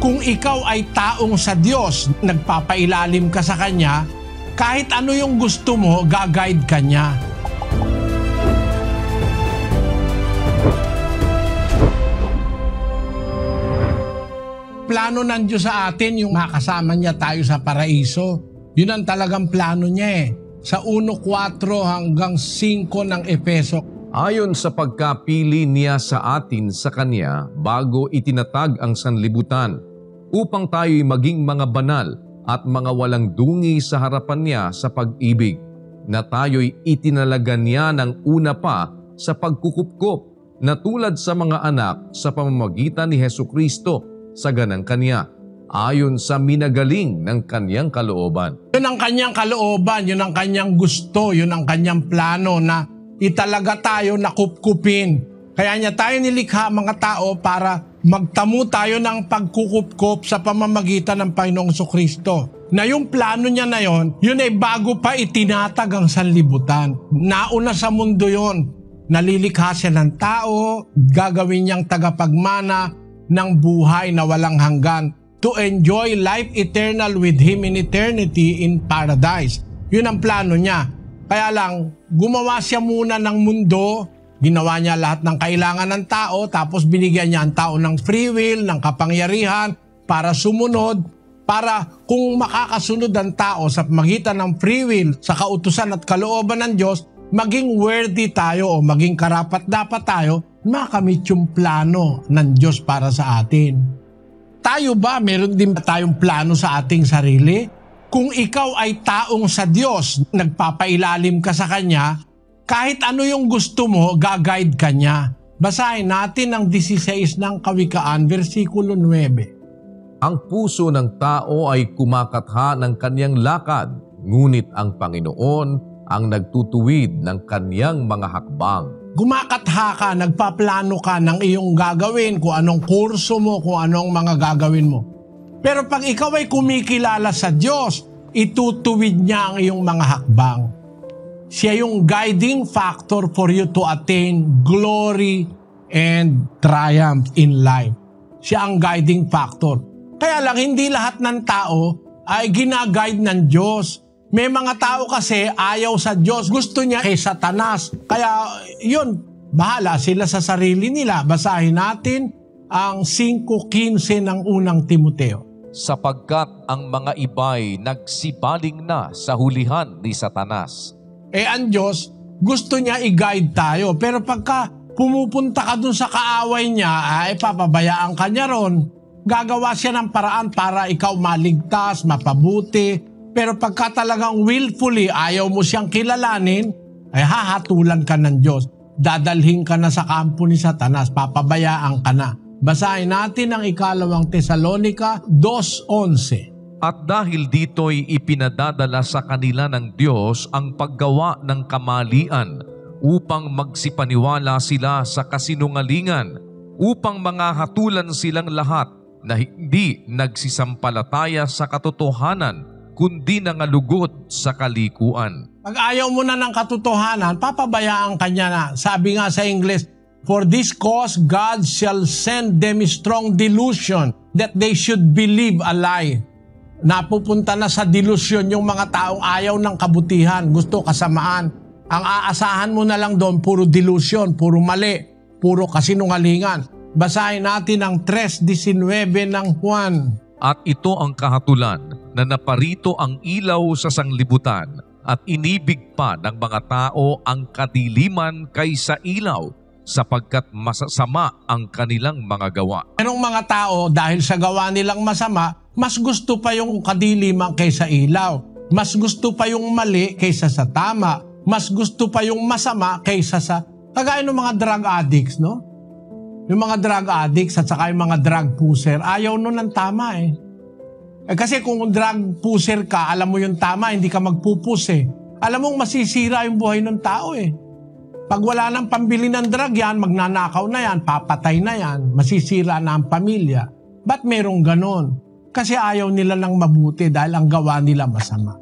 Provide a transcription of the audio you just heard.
Kung ikaw ay taong sa Diyos, nagpapailalim ka sa Kanya, kahit ano yung gusto mo, ga-guide ka niya. Plano ng Diyos sa atin yung makasama niya tayo sa paraiso. Yun ang talagang plano niya eh. Sa 1:4 hanggang 5 ng Efeso. Ayon sa pagkapili niya sa atin sa Kanya bago itinatag ang sanlibutan, upang tayo'y maging mga banal at mga walang dungi sa harapan niya sa pag-ibig, na tayo'y itinalaga niya ng una pa sa pagkukupkop, na tulad sa mga anak sa pamamagitan ni Hesukristo sa ganang Kanya, ayon sa minagaling ng Kanyang kalooban. Yun ang Kanyang kalooban, yun ang Kanyang gusto, yun ang Kanyang plano na italaga tayo na kupkupin. Kaya niya tayo nilikha mga tao para magtamo tayo ng pagkukupkop sa pamamagitan ng Panginoong Jesucristo. Na yung plano niya na yun ay bago pa itinatag ang sanlibutan. Nauna sa mundo yun. Nalilikha siya ng tao, gagawin niyang tagapagmana ng buhay na walang hanggan to enjoy life eternal with Him in eternity in paradise. Yun ang plano niya. Kaya lang, gumawa siya muna ng mundo, ginawa niya lahat ng kailangan ng tao, tapos binigyan niya ang tao ng free will, ng kapangyarihan para sumunod, para kung makakasunod ang tao sa magitan ng free will, sa kautusan at kalooban ng Diyos, maging worthy tayo o maging karapat-dapat tayo, makamit yung plano ng Diyos para sa atin. Tayo ba, meron din tayong plano sa ating sarili? Kung ikaw ay taong sa Diyos, nagpapailalim ka sa Kanya, kahit ano yung gusto mo, ga-guide ka niya. Basahin natin ang 16 ng Kawikaan, versikulo 9. Ang puso ng tao ay kumakatha ng kanyang lakad, ngunit ang Panginoon ang nagtutuwid ng kanyang mga hakbang. Gumakatha ka, nagpaplano ka ng iyong gagawin, kung anong kurso mo, kung anong mga gagawin mo. Pero pag ikaw ay kumikilala sa Diyos, itutuwid niya ang iyong mga hakbang. Siya yung guiding factor for you to attain glory and triumph in life. Siya ang guiding factor. Kaya lang, hindi lahat ng tao ay ginaguide ng Diyos. May mga tao kasi ayaw sa Diyos, gusto niya kay Satanas. Kaya yun, bahala sila sa sarili nila. Basahin natin ang 5:15 ng unang Timoteo. Sapagkat ang mga iba'y nagsibaling na sa hulihan ni Satanas. Ang Diyos, gusto niya i-guide tayo. Pero pagka pumupunta ka dun sa kaaway niya, ay papabayaan ka niya ron. Gagawa siya ng paraan para ikaw maligtas, mapabuti. Pero pagka talagang willfully ayaw mo siyang kilalanin, ay hahatulan ka ng Diyos. Dadalhin ka na sa kampo ni Satanas, papabayaan ka na. Basahin natin ang 2 Tesalonica 2:11. At dahil dito'y ipinadadala sa kanila ng Diyos ang paggawa ng kamalian upang magsipaniwala sila sa kasinungalingan, upang hatulan silang lahat na hindi nagsisampalataya sa katotohanan, kundi nangalugod sa kalikuan. Pag ayaw mo na ng katotohanan, papabayaan ka niya na. Sabi nga sa English, for this cause, God shall send them strong delusion that they should believe a lie. Napupunta na sa delusion yung mga taong ayaw ng kabutihan, gusto kasamaan. Ang aasahan mo na lang doon, puro delusion, puro mali, puro kasinungalingan. Basahin natin ang 3:19 ng Juan. At ito ang kahatulan, na naparito ang ilaw sa sanglibutan, at inibig pa ng mga tao ang kadiliman kaysa ilaw, sapagkat masasama ang kanilang mga gawa. Merong mga tao, dahil sa gawa nilang masama, mas gusto pa yung kadiliman kaysa ilaw. Mas gusto pa yung mali kaysa sa tama. Mas gusto pa yung masama kaysa sa... Kagaya ng mga drug addicts, no? Yung mga drug addicts at saka yung mga drug pusher, ayaw nun ng tama eh. Kasi kung drug pusher ka, alam mo yung tama, hindi ka magpupus eh. Alam mong masisira yung buhay ng tao eh. Pag wala nang pambili ng drug yan, magnanakaw na yan, papatay na yan, masisira na ang pamilya. Ba't merong ganon? Kasi ayaw nila ng mabuti dahil ang gawa nila masama.